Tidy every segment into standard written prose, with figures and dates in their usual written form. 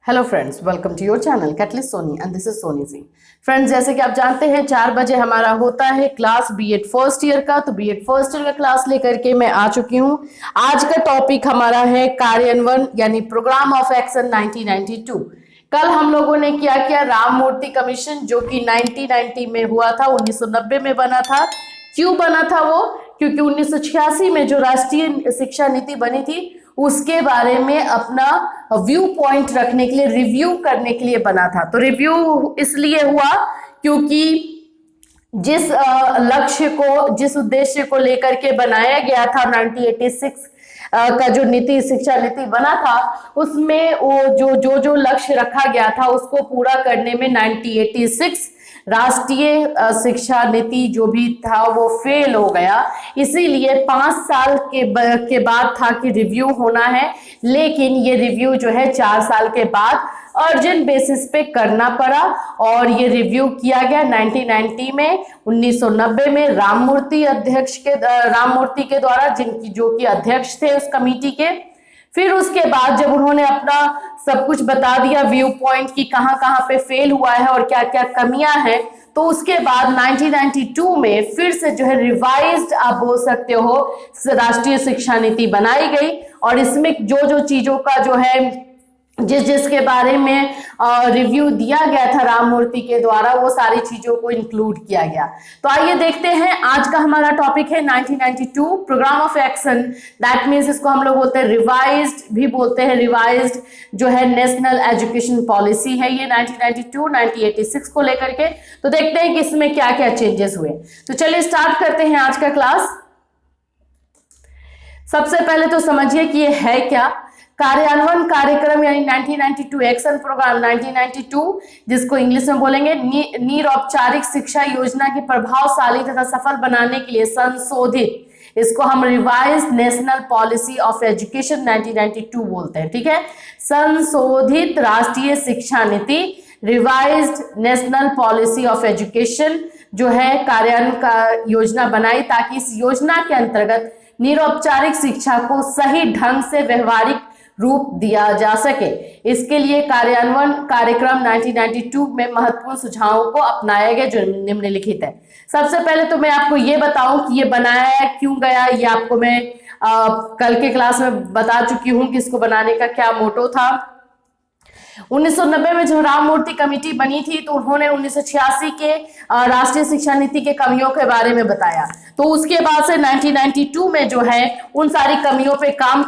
Hello friends, welcome to your channel catalyst Soni and this is Soni ji. Friends, जैसे कि आप जानते हैं 4 बजे हमारा होता है क्लास बीएड फर्स्ट ईयर का। तो बीएड फर्स्ट ईयर का क्लास लेकर के मैं आ चुकी हूं। आज का टॉपिक हमारा है कार्यान्वयन यानी प्रोग्राम ऑफ एक्शन 1992। कल हम लोगों ने क्या किया, राम मूर्ति कमीशन जो कि 1990 में हुआ था, 1990 में बना था। क्यों बना था वो? क्योंकि 1986 में जो राष्ट्रीय शिक्षा नीति बनी थी उसके बारे में अपना व्यू पॉइंट रखने के लिए, रिव्यू करने के लिए बना था। तो रिव्यू इसलिए हुआ क्योंकि जिस लक्ष्य को, जिस उद्देश्य को लेकर के बनाया गया था 1986 का जो नीति, शिक्षा नीति बना था, उसमें वो जो लक्ष्य रखा गया था उसको पूरा करने में 1986 राष्ट्रीय शिक्षा नीति जो भी था वो फेल हो गया। इसीलिए 5 साल के बाद था कि रिव्यू होना है, लेकिन ये रिव्यू जो है 4 साल के बाद अर्जेंट बेसिस पे करना पड़ा और ये रिव्यू किया गया 1990 में। 1990 में राम मूर्ति के द्वारा, जो कि अध्यक्ष थे उस कमेटी के। फिर उसके बाद जब उन्होंने अपना सब कुछ बता दिया, व्यू पॉइंट की कहां पे फेल हुआ है और क्या क्या कमियां हैं, तो उसके बाद 1992 में फिर से जो है रिवाइज्ड, आप बोल सकते हो, राष्ट्रीय शिक्षा नीति बनाई गई। और इसमें जो चीजों का जो है जिसके बारे में रिव्यू दिया गया था राम मूर्ति के द्वारा, वो सारी चीजों को इंक्लूड किया गया। तो आइए देखते हैं, आज का हमारा टॉपिक है 1992 programme of action. That means इसको हम लोग बोलते हैं रिवाइज्ड भी बोलते हैं। रिवाइज्ड जो है नेशनल एजुकेशन पॉलिसी है ये 1992-1986 को लेकर के। तो देखते हैं कि इसमें क्या क्या चेंजेस हुए। तो चलिए स्टार्ट करते हैं आज का क्लास। सबसे पहले तो समझिए कि ये है क्या। कार्यान्वयन कार्यक्रम यानी 1992 एक्शन प्रोग्राम 1992, जिसको इंग्लिश में बोलेंगे निरौपचारिक शिक्षा योजना की प्रभावशाली तथा सफल बनाने के लिए संशोधित, इसको हम revised national policy of education 1992 बोलते हैं। ठीक है, संशोधित राष्ट्रीय शिक्षा नीति, revised national policy of education जो है कार्यान्वयन का योजना बनाई, ताकि इस योजना के अंतर्गत निरौपचारिक शिक्षा को सही ढंग से व्यवहारिक रूप दिया जा सके। इसके लिए कार्यान्वयन कार्यक्रम 1992 में महत्वपूर्ण सुझावों को अपनाया गया जो निम्नलिखित है। सबसे पहले तो मैं आपको ये बताऊं कि ये बनाया क्यों गया। ये आपको मैं कल के क्लास में बता चुकी हूं कि इसको बनाने का क्या मोटो था। 1990 में जो राम मूर्ति कमेटी बनी थी, तो उन्होंने 1986 के राष्ट्रीय शिक्षा नीति के कमियों के बारे में बताया। तो उसके बाद से 1992 में जो है उन सारी कमियों पे काम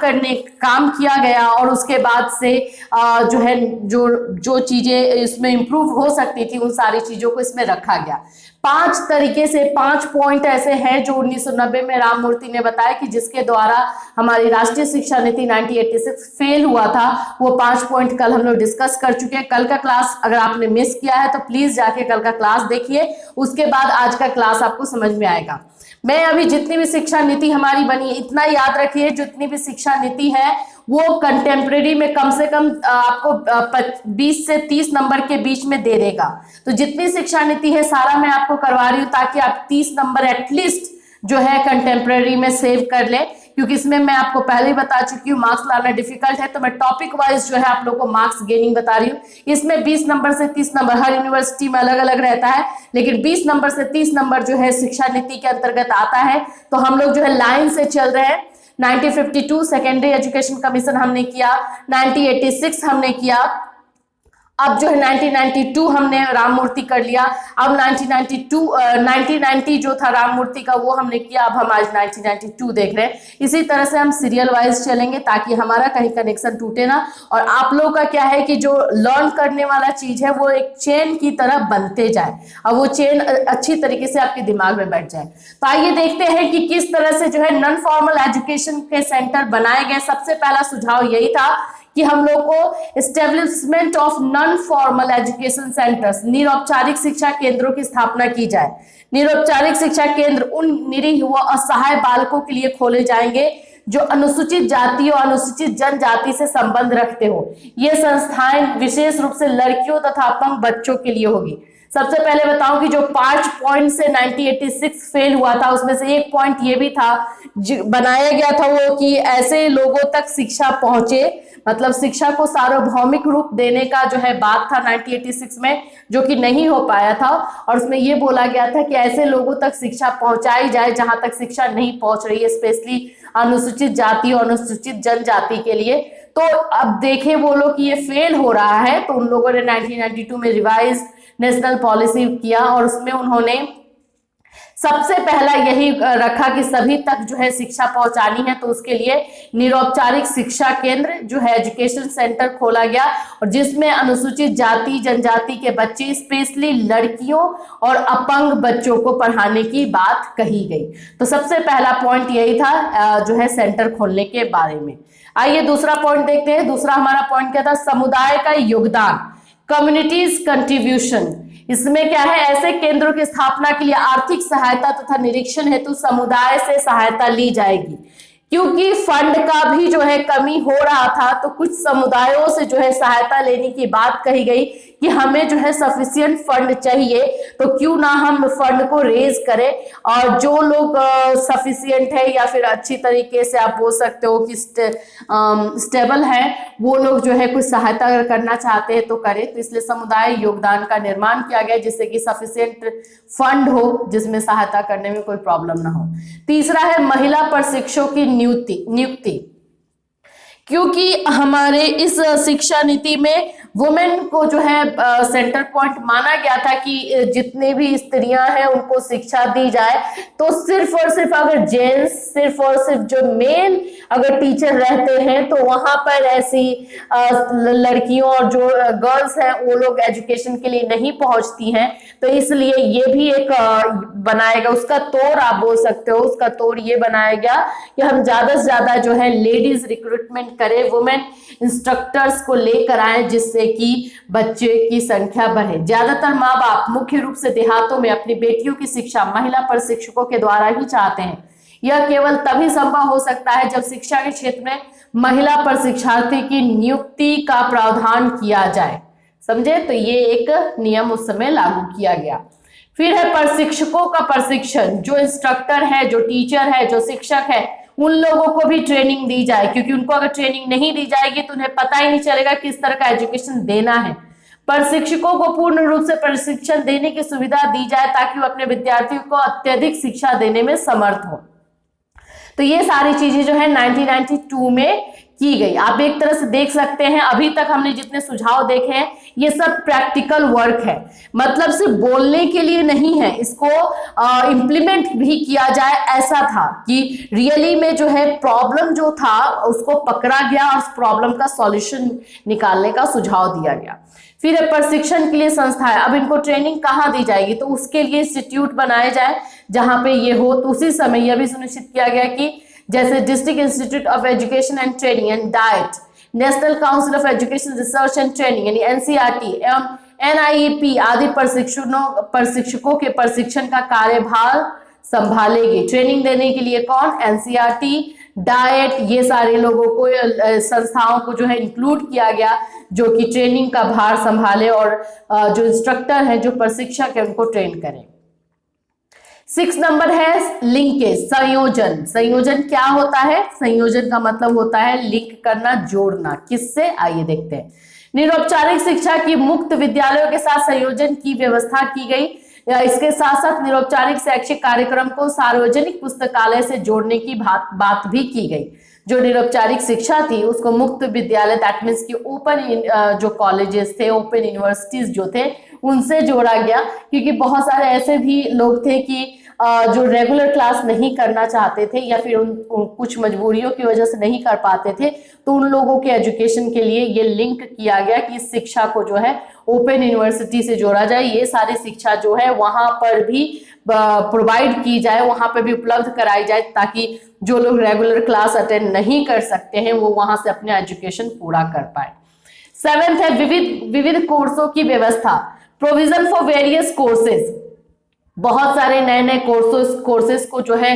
किया गया और उसके बाद से जो है जो चीजें इसमें इंप्रूव हो सकती थी उन सारी चीजों को इसमें रखा गया। 5 पॉइंट ऐसे हैं जो 1990 में राम मूर्ति ने बताया कि जिसके द्वारा हमारी राष्ट्रीय शिक्षा नीति 1986 फेल हुआ था। वो 5 पॉइंट कल हम लोग डिस्कस कर चुके हैं। कल का क्लास अगर आपने मिस किया है तो प्लीज जाके कल का क्लास देखिए, उसके बाद आज का क्लास आपको समझ में आएगा। मैं अभी जितनी भी शिक्षा नीति हमारी बनी है, इतना याद रखिए, जितनी भी शिक्षा नीति है वो कंटेम्प्रेरी में कम से कम आपको 20 से 30 नंबर के बीच में दे देगा। तो जितनी शिक्षा नीति है सारा मैं आपको करवा रही हूँ ताकि आप 30 नंबर एटलीस्ट जो है कंटेम्प्रेरी में सेव कर ले, क्योंकि इसमें मैं आपको पहले ही बता चुकी हूँ मार्क्स लाना डिफिकल्ट है। तो मैं टॉपिक वाइज जो है आप लोगों को मार्क्स गेनिंग बता रही हूँ। इसमें 20 नंबर से 30 नंबर हर यूनिवर्सिटी में अलग अलग रहता है, लेकिन 20 नंबर से 30 नंबर जो है शिक्षा नीति के अंतर्गत आता है। तो हम लोग जो है लाइन से चल रहे हैं। 1952 सेकेंडरी एजुकेशन कमीशन हमने किया, 1986 हमने किया, अब जो है 1992 हमने राम मूर्ति कर लिया। अब 1990 जो था राम मूर्ति का वो हमने किया। अब हम आज 1992 देख रहे हैं। इसी तरह से हम सीरियल वाइज चलेंगे ताकि हमारा कहीं कनेक्शन टूटे ना। और आप लोगों का क्या है कि जो लर्न करने वाला चीज है वो एक चेन की तरह बनते जाए और वो चेन अच्छी तरीके से आपके दिमाग में बैठ जाए। तो आइए देखते हैं कि किस तरह से जो है नॉन फॉर्मल एजुकेशन के सेंटर बनाए गए। सबसे पहला सुझाव यही था कि हम लोग को establishment of non formal education centres, निरौपचारिक शिक्षा केंद्रों की स्थापना की जाए। निरौपचारिक शिक्षा केंद्र उन निरीह व असहाय बालकों के लिए खोले जाएंगे जो अनुसूचित जाति और अनुसूचित जनजाति से संबंध रखते हो। ये संस्थाएं विशेष रूप से लड़कियों तथा अपंग बच्चों के लिए होगी। सबसे पहले बताऊं कि जो 5 पॉइंट से 1986 फेल हुआ था उसमें से एक पॉइंट ये भी था बनाया गया था वो कि ऐसे लोगों तक शिक्षा पहुंचे, मतलब शिक्षा को सार्वभौमिक रूप देने का जो है बात था 1986 में, जो कि नहीं हो पाया था। और उसमें ये बोला गया था कि ऐसे लोगों तक शिक्षा पहुंचाई जाए जहां तक शिक्षा नहीं पहुंच रही है, स्पेशली अनुसूचित जाति और अनुसूचित जनजाति के लिए। तो अब देखें वो लोग कि ये फेल हो रहा है, तो उन लोगों ने 1992 में रिवाइज नेशनल पॉलिसी किया और उसमें उन्होंने सबसे पहला यही रखा कि सभी तक जो है शिक्षा पहुंचानी है। तो उसके लिए निरौपचारिक शिक्षा केंद्र जो है एजुकेशन सेंटर खोला गया, और जिसमें अनुसूचित जाति जनजाति के बच्चे, स्पेशली लड़कियों और अपंग बच्चों को पढ़ाने की बात कही गई। तो सबसे पहला पॉइंट यही था जो है सेंटर खोलने के बारे में। आइए दूसरा पॉइंट देखते हैं। दूसरा हमारा पॉइंट क्या था? समुदाय का योगदान, कम्युनिटीज कंट्रीब्यूशन। इसमें क्या है? ऐसे केंद्रों की स्थापना के लिए आर्थिक सहायता तथा निरीक्षण हेतु समुदाय से सहायता ली जाएगी, क्योंकि फंड का भी जो है कमी हो रहा था। तो कुछ समुदायों से जो है सहायता लेने की बात कही गई कि हमें जो है सफिशिएंट फंड चाहिए, तो क्यों ना हम फंड को रेज करें, और जो लोग सफिशिएंट है या फिर अच्छी तरीके से आप बोल सकते हो कि स्टेबल है, वो लोग जो है कुछ सहायता अगर करना चाहते हैं तो करें। तो इसलिए समुदाय योगदान का निर्माण किया गया, जिससे कि सफिशिएंट फंड हो जिसमें सहायता करने में कोई प्रॉब्लम ना हो। तीसरा है महिला प्रशिक्षकों की नियुक्ति, क्योंकि हमारे इस शिक्षा नीति में वुमेन को जो है सेंटर पॉइंट माना गया था कि जितने भी स्त्रियां हैं उनको शिक्षा दी जाए। तो सिर्फ और सिर्फ अगर जेंट्स, सिर्फ और सिर्फ जो मेल अगर टीचर रहते हैं, तो वहां पर ऐसी लड़कियों और जो गर्ल्स हैं वो लोग एजुकेशन के लिए नहीं पहुंचती हैं। तो इसलिए ये भी एक बनाएगा, उसका तौर आप बोल सकते हो, उसका तौर ये बनाया गया कि हम ज्यादा से ज्यादा जो है लेडीज रिक्रूटमेंट करें, वुमेन इंस्ट्रक्टर्स को लेकर आए, जिससे कि बच्चे की संख्या बढ़े। ज्यादातर माँ बाप मुख्य रूप से देहातों में अपनी बेटियों की शिक्षा महिला प्रशिक्षकों के द्वारा ही चाहते हैं। यह केवल तभी संभव हो सकता है जब शिक्षा के क्षेत्र में महिला प्रशिक्षार्थी की नियुक्ति का प्रावधान किया जाए। समझे? तो ये एक नियम उस समय लागू किया गया। फिर है प्रशिक्षकों का प्रशिक्षण। जो इंस्ट्रक्टर है, जो टीचर है, जो शिक्षक है, उन लोगों को भी ट्रेनिंग दी जाए, क्योंकि उनको अगर ट्रेनिंग नहीं दी जाएगी तो उन्हें पता ही नहीं चलेगा किस तरह का एजुकेशन देना है। प्रशिक्षकों को पूर्ण रूप से प्रशिक्षण देने की सुविधा दी जाए ताकि वो अपने विद्यार्थियों को अत्यधिक शिक्षा देने में समर्थ हो। तो ये सारी चीजें जो है 1992 में की गई। आप एक तरह से देख सकते हैं अभी तक हमने जितने सुझाव देखे हैं ये सब प्रैक्टिकल वर्क है, मतलब सिर्फ बोलने के लिए नहीं है, इसको इम्प्लीमेंट भी किया जाए। ऐसा था कि रियली में जो है प्रॉब्लम जो था उसको पकड़ा गया और उस प्रॉब्लम का सॉल्यूशन निकालने का सुझाव दिया गया। फिर प्रशिक्षण के लिए संस्थाएं, अब इनको ट्रेनिंग कहाँ दी जाएगी, तो उसके लिए इंस्टीट्यूट बनाए जाए जहां पे ये हो। तो उसी समय यह भी सुनिश्चित किया गया कि जैसे district institute of education and training and diet, national council of education research and training यानी एनसीईआरटी एवं एनआईईपी आदि प्रशिक्षकों के प्रशिक्षण का कार्यभार संभालेगी। ट्रेनिंग देने के लिए कौन? एनसीईआरटी, डाइट, ये सारे लोगों को, संस्थाओं को जो है इंक्लूड किया गया जो कि ट्रेनिंग का भार संभाले और जो इंस्ट्रक्टर है, जो प्रशिक्षक है, उनको ट्रेन करें। 6 नंबर है लिंकेज, संयोजन। संयोजन क्या होता है? संयोजन का मतलब होता है लिंक करना, जोड़ना। किससे? आइए देखते हैं। निरौपचारिक शिक्षा की मुक्त विद्यालयों के साथ संयोजन की व्यवस्था की गई। इसके साथ साथ निरौपचारिक शैक्षिक कार्यक्रम को सार्वजनिक पुस्तकालय से जोड़ने की बात भी की गई। जो निरौपचारिक शिक्षा थी उसको मुक्त विद्यालय, दैट मीन्स की ओपन जो कॉलेजेस थे, ओपन यूनिवर्सिटीज जो थे, उनसे जोड़ा गया। क्योंकि बहुत सारे ऐसे भी लोग थे कि जो रेगुलर क्लास नहीं करना चाहते थे या फिर उन कुछ मजबूरियों की वजह से नहीं कर पाते थे, तो उन लोगों के एजुकेशन के लिए ये लिंक किया गया कि इस शिक्षा को जो है ओपन यूनिवर्सिटी से जोड़ा जाए। ये सारी शिक्षा जो है वहां पर भी प्रोवाइड की जाए, वहां पर भी उपलब्ध कराई जाए, ताकि जो लोग रेगुलर क्लास अटेंड नहीं कर सकते हैं वो वहां से अपने एजुकेशन पूरा कर पाए। 7th है विविध कोर्सों की व्यवस्था, प्रोविजन फॉर वेरियस कोर्सेज। बहुत सारे नए नए कोर्सेज को जो है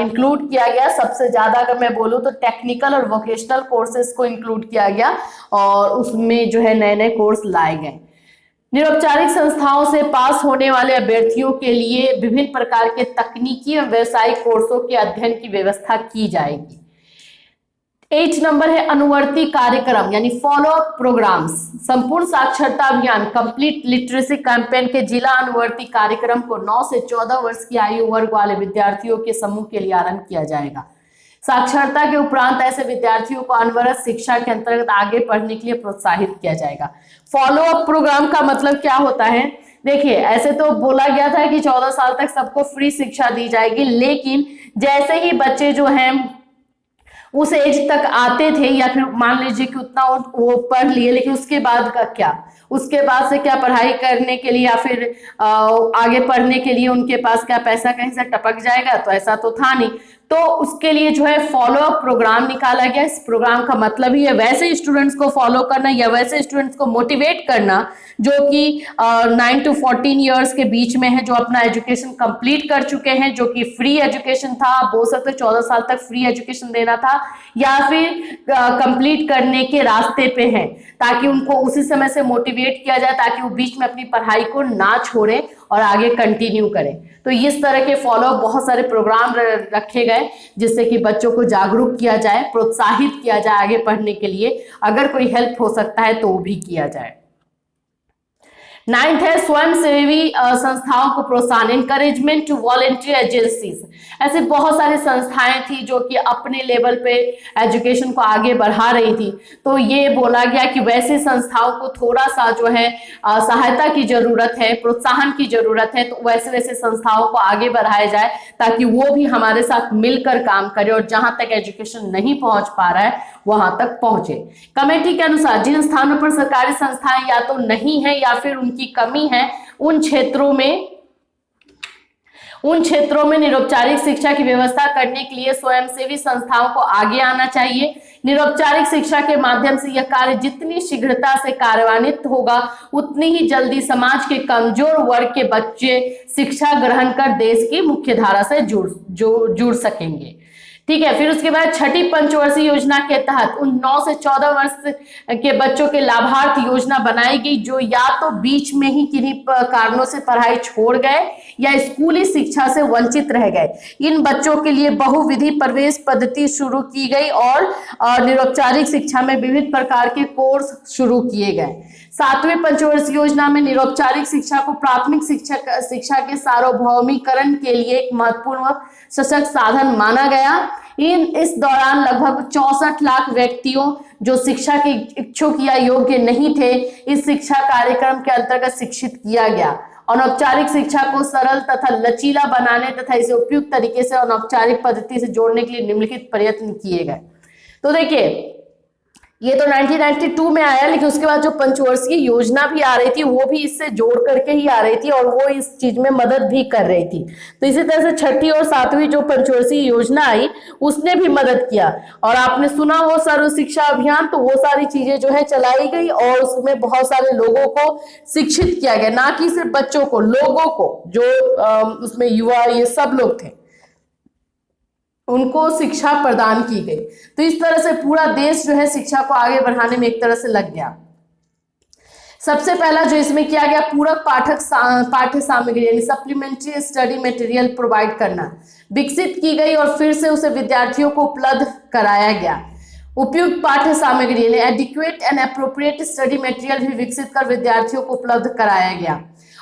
इंक्लूड किया गया। सबसे ज्यादा अगर मैं बोलूँ तो टेक्निकल और वोकेशनल कोर्सेज को इंक्लूड किया गया और उसमें जो है नए नए कोर्स लाए गए। निरौपचारिक संस्थाओं से पास होने वाले अभ्यर्थियों के लिए विभिन्न प्रकार के तकनीकी और व्यवसायिक कोर्सों के अध्ययन की व्यवस्था की जाएगी। 8 नंबर है अनुवर्ती कार्यक्रम यानी फॉलो अप प्रोग्राम्स। संपूर्ण साक्षरता अभियान कंप्लीट लिटरेसी कैंपेन के जिला अनुवर्ती कार्यक्रम को 9 से 14 वर्ष की आयु वर्ग वाले विद्यार्थियों के समूह के लिए आरंभ किया जाएगा। साक्षरता के उपरांत ऐसे विद्यार्थियों को अनवरत शिक्षा के अंतर्गत आगे पढ़ने के लिए प्रोत्साहित किया जाएगा। फॉलो अप प्रोग्राम का मतलब क्या होता है? देखिए, ऐसे तो बोला गया था कि 14 साल तक सबको फ्री शिक्षा दी जाएगी, लेकिन जैसे ही बच्चे जो हैं उस एज तक आते थे या फिर मान लीजिए कि उतना वो पढ़ लिए, लेकिन उसके बाद का क्या, उसके बाद से क्या पढ़ाई करने के लिए या फिर आगे पढ़ने के लिए उनके पास क्या पैसा कहीं से टपक जाएगा? तो ऐसा तो था नहीं। तो उसके लिए जो है फॉलो अप प्रोग्राम निकाला गया। इस प्रोग्राम का मतलब ही है वैसे स्टूडेंट्स को फॉलो करना या वैसे स्टूडेंट्स को मोटिवेट करना जो कि 9 to 14 ईयर्स के बीच में है, जो अपना एजुकेशन कंप्लीट कर चुके हैं, जो कि फ्री एजुकेशन था, आप बोल सकते 14 साल तक फ्री एजुकेशन देना था, या फिर कंप्लीट करने के रास्ते पे हैं, ताकि उनको उसी समय से मोटिवेट किया जाए ताकि वो बीच में अपनी पढ़ाई को ना छोड़े और आगे कंटिन्यू करें। तो इस तरह के फॉलो बहुत सारे प्रोग्राम रखे गए जिससे कि बच्चों को जागरूक किया जाए, प्रोत्साहित किया जाए आगे पढ़ने के लिए। अगर कोई हेल्प हो सकता है तो वो भी किया जाए। 9th है स्वयंसेवी संस्थाओं को प्रोत्साहन, एनकरेजमेंट टू वॉलंटियर एजेंसीज। ऐसे बहुत सारी संस्थाएं थी जो कि अपने लेवल पे एजुकेशन को आगे बढ़ा रही थी। तो ये बोला गया कि वैसे संस्थाओं को थोड़ा सा जो है सहायता की जरूरत है, प्रोत्साहन की जरूरत है। तो वैसे वैसे संस्थाओं को आगे बढ़ाया जाए ताकि वो भी हमारे साथ मिलकर काम करे और जहां तक एजुकेशन नहीं पहुंच पा रहा है वहां तक पहुंचे। कमेटी के अनुसार जिन स्थानों पर सरकारी संस्थाएं या तो नहीं है या फिर उनकी कमी है, उन क्षेत्रों में निरौपचारिक शिक्षा की व्यवस्था करने के लिए स्वयंसेवी संस्थाओं को आगे आना चाहिए। निरौपचारिक शिक्षा के माध्यम से यह कार्य जितनी शीघ्रता से कार्यान्वित होगा उतनी ही जल्दी समाज के कमजोर वर्ग के बच्चे शिक्षा ग्रहण कर देश की मुख्य धारा से जुड़ सकेंगे। ठीक है, फिर उसके बाद छठी पंचवर्षीय योजना के तहत उन 9 से 14 वर्ष के बच्चों के लाभार्थ योजना बनाई गई जो या तो बीच में ही किन्हीं कारणों से पढ़ाई छोड़ गए या स्कूली शिक्षा से वंचित रह गए। इन बच्चों के लिए बहुविधि प्रवेश पद्धति शुरू की गई और निरौपचारिक शिक्षा में विविध प्रकार के कोर्स शुरू किए गए। 7वें पंचवर्षीय योजना में निरौपचारिक शिक्षा को प्राथमिक शिक्षा के सार्वभौमिकरण के लिए एक महत्वपूर्ण सशक्त साधन माना गया। इस दौरान लगभग 64 लाख व्यक्तियों जो शिक्षा के इच्छुक या योग्य नहीं थे इस शिक्षा कार्यक्रम के अंतर्गत शिक्षित किया गया। अनौपचारिक शिक्षा को सरल तथा लचीला बनाने तथा इसे उपयुक्त तरीके से अनौपचारिक पद्धति से जोड़ने के लिए निम्नलिखित प्रयत्न किए गए। तो देखिए, ये तो 1992 में आया, लेकिन उसके बाद जो पंचवर्षीय योजना भी आ रही थी वो भी इससे जोड़ करके ही आ रही थी और वो इस चीज में मदद भी कर रही थी। तो इसी तरह से छठी और 7वीं जो पंचवर्षीय योजना आई उसने भी मदद किया। और आपने सुना हो सर्व शिक्षा अभियान, तो वो सारी चीजें जो है चलाई गई और उसमें बहुत सारे लोगों को शिक्षित किया गया, ना कि सिर्फ बच्चों को, लोगों को, जो उसमें युवा ये सब लोग थे उनको शिक्षा प्रदान की गई। तो इस तरह से पूरा देश जो है शिक्षा को आगे बढ़ाने में एक तरह से लग गया। सबसे पहला जो इसमें किया गया, पूरक पाठ्य सामग्री यानी सप्लीमेंट्री स्टडी मटेरियल प्रोवाइड करना विकसित की गई और फिर से उसे विद्यार्थियों को उपलब्ध कराया गया। उपयुक्त पाठ्य सामग्री यानी adequate and appropriate study material भी विकसित कर विद्यार्थियों को उपलब्ध कराया गया।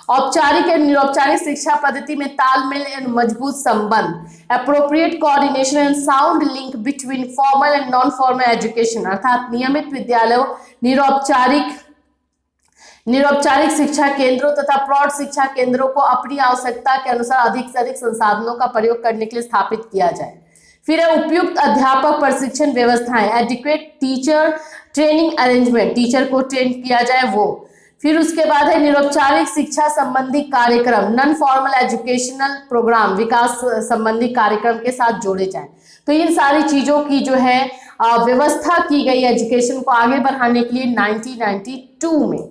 औपचारिक एवं निरौपचारिक शिक्षा पद्धति में तालमेल एवं मजबूत संबंध, appropriate coordination and sound link between formal and non formal education, अर्थात नियमित विद्यालयों, निरौपचारिक शिक्षा केंद्रों तथा प्रौढ़ शिक्षा केंद्रों को अपनी आवश्यकता के अनुसार अधिक से अधिक संसाधनों का प्रयोग करने के लिए स्थापित किया जाए। फिर है उपयुक्त अध्यापक प्रशिक्षण व्यवस्थाएं, adequate teacher training arrangement, teacher को ट्रेन किया जाए वो। फिर उसके बाद है निरौपचारिक शिक्षा संबंधी कार्यक्रम, नॉन फॉर्मल एजुकेशनल प्रोग्राम विकास संबंधी कार्यक्रम के साथ जोड़े जाएं। तो इन सारी चीजों की जो है व्यवस्था की गई एजुकेशन को आगे बढ़ाने के लिए 1992 में।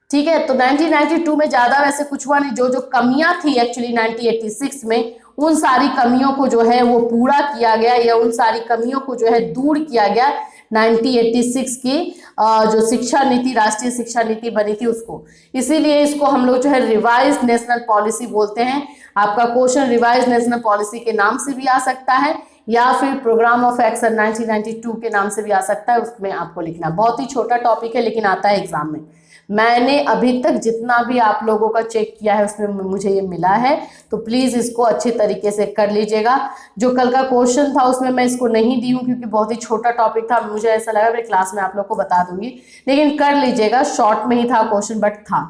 ठीक है, तो 1992 में ज्यादा वैसे कुछ हुआ नहीं, जो कमियां थी एक्चुअली 1986 में उन सारी कमियों को जो है वो पूरा किया गया या उन सारी कमियों को जो है दूर किया गया 1986 की जो शिक्षा नीति, राष्ट्रीय शिक्षा नीति बनी थी उसको। इसीलिए इसको हम लोग जो है रिवाइज नेशनल पॉलिसी बोलते हैं। आपका क्वेश्चन रिवाइज नेशनल पॉलिसी के नाम से भी आ सकता है या फिर प्रोग्राम ऑफ एक्शन 1992 के नाम से भी आ सकता है, उसमें आपको लिखना। बहुत ही छोटा टॉपिक है लेकिन आता है एग्जाम में। मैंने अभी तक जितना भी आप लोगों का चेक किया है उसमें मुझे ये मिला है, तो प्लीज़ इसको अच्छे तरीके से कर लीजिएगा। जो कल का क्वेश्चन था उसमें मैं इसको नहीं दी हूँ क्योंकि बहुत ही छोटा टॉपिक था, मुझे ऐसा लगा मैं क्लास में आप लोग को बता दूंगी, लेकिन कर लीजिएगा। शॉर्ट में ही था क्वेश्चन बट था।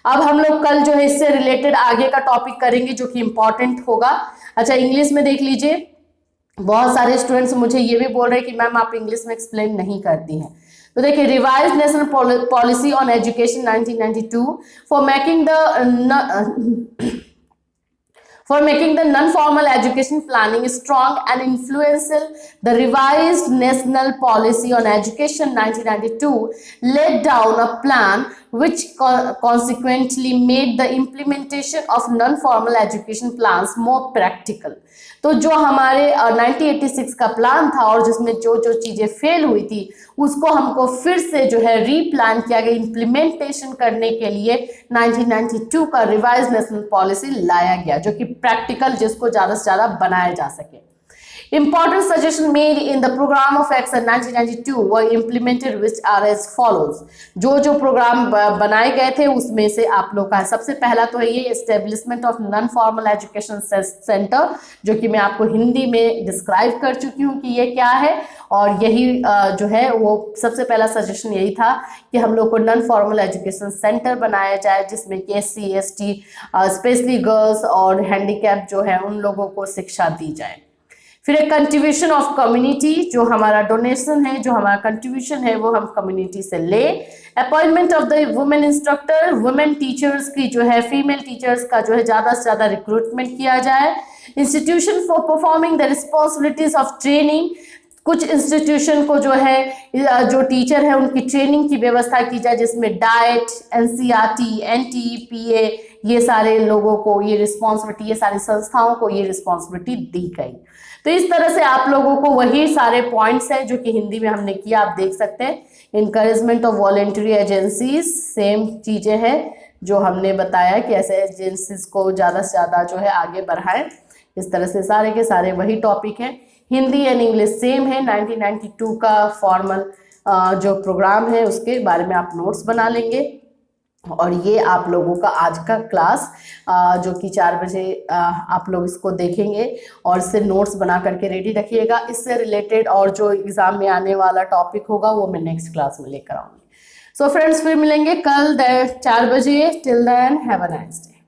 अब हम लोग कल जो है इससे रिलेटेड आगे का टॉपिक करेंगे जो कि इंपॉर्टेंट होगा। अच्छा, इंग्लिश में देख लीजिए, बहुत सारे स्टूडेंट्स मुझे ये भी बोल रहे हैं कि मैम आप इंग्लिश में एक्सप्लेन नहीं करती हैं। तो देखिए, revise national policy on education 1992 for making the non-formal education planning strong and influential, the revised national policy on education 1992 laid down a plan which consequently made the implementation of non-formal education plans more practical। तो जो हमारे 1986 का plan था और जिसमें जो जो चीजें फेल हुई थी उसको हमको फिर से जो है रीप्लान किया गया इम्प्लीमेंटेशन करने के लिए 1992 का रिवाइज नेशनल पॉलिसी लाया गया, जो कि प्रैक्टिकल, जिसको ज्यादा से ज्यादा बनाया जा सके। Important suggestions made in the program of action 1992 were implemented which are as follows। जो जो प्रोग्राम बनाए गए थे उसमें से आप लोग का सबसे पहला तो है ये establishment of non formal education centre, जो कि मैं आपको हिंदी में डिस्क्राइब कर चुकी हूँ कि ये क्या है। और यही जो है वो सबसे पहला सजेशन यही था कि हम लोग को नॉन फॉर्मल एजुकेशन सेंटर बनाया जाए जिसमें कि SC ST स्पेशली गर्ल्स और हैंडीकैप जो है उन लोगों को शिक्षा दी जाए। फिर एक कंट्रीब्यूशन ऑफ कम्युनिटी, जो हमारा डोनेशन है, जो हमारा कंट्रीब्यूशन है वो हम कम्युनिटी से ले। Appointment of the women instructor, women teachers की जो है, फीमेल टीचर्स का जो है ज़्यादा से ज़्यादा रिक्रूटमेंट किया जाए। Institution for performing the responsibilities of training, कुछ इंस्टीट्यूशन को जो है जो टीचर है उनकी ट्रेनिंग की व्यवस्था की जाए जिसमें डाइट, NCERT, NTE, PA, ये सारे लोगों को ये रिस्पॉन्सिबिलिटी, ये सारी संस्थाओं को ये रिस्पॉन्सिबिलिटी दी गई। तो इस तरह से आप लोगों को वही सारे पॉइंट्स हैं जो कि हिंदी में हमने किया, आप देख सकते हैं। Encouragement of voluntary agencies, same चीजें हैं जो हमने बताया कि ऐसे एजेंसीज को ज़्यादा से ज़्यादा जो है आगे बढ़ाएं। इस तरह से सारे के सारे वही टॉपिक हैं। हिंदी एंड इंग्लिश सेम है। 1992 का फॉर्मल जो प्रोग्राम है उसके बारे में आप नोट्स बना लेंगे। और ये आप लोगों का आज का क्लास जो कि 4 बजे आप लोग इसको देखेंगे और इससे नोट्स बना करके रेडी रखिएगा। इससे रिलेटेड और जो एग्जाम में आने वाला टॉपिक होगा वो मैं नेक्स्ट क्लास में लेकर आऊँगी। सो फ्रेंड्स, फिर मिलेंगे कल 4 बजे। Till then have a nice day.